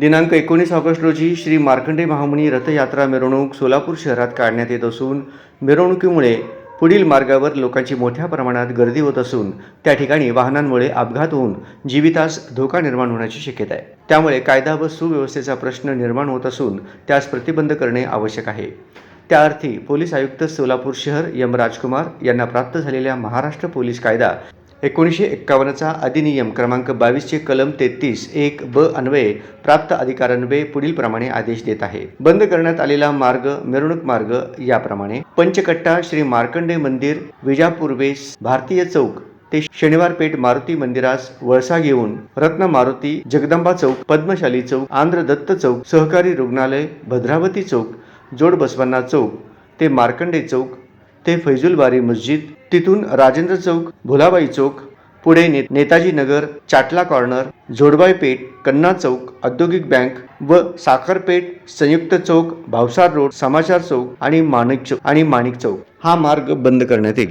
दिनांक 19 ऑगस्ट रोजी श्री मार्कंडेय महामुनी रथयात्रा मिरवणूक सोलापूर शहरात काढण्यात येत असून मिरवणुकीमुळे पुढील मार्गावर लोकांची मोठ्या प्रमाणात गर्दी होत असून त्या ठिकाणी वाहनांमुळे अपघात होऊन जीवितास धोका निर्माण होण्याची शक्यता आहे। त्यामुळे कायदा व सुव्यवस्थेचा प्रश्न निर्माण होत असून त्यास प्रतिबंध करणे आवश्यक आहे। त्या अर्थी पोलीस आयुक्त सोलापूर शहर एम राजकुमार यांना प्राप्त झालेल्या महाराष्ट्र पोलीस कायदा 1951चा अधिनियम क्रमांक 22 चे कलम 33(1) ब अन्वये प्राप्त अधिकाऱ्यांवे पुढील प्रमाणे आदेश देत आहे। बंद करण्यात आलेला मार्ग मिरवणूक मार्ग याप्रमाणे: पंचकट्टा श्री मार्कंडेय मंदिर विजापूर वेस भारतीय चौक ते शनिवार पेठ मारुती मंदिरास वळसा घेऊन रत्न मारुती जगदंबा चौक पद्मशाली चौक आंध्र दत्त चौक सहकारी रुग्णालय भद्रावती चौक जोड बसवण्णा चौक ते मार्कंडेय चौक ते फैजुल बारी मस्जिद, तिथून राजेंद्र चौक भुलाबाई चौक, पुढे नेताजी नगर चाटला कॉर्नर जोडबाई पेठ कन्ना चौक औद्योगिक बँक व साखरपेठ संयुक्त चौक भावसार रोड समाचार चौक आणि माणिक चौक हा मार्ग बंद करण्यात येईल।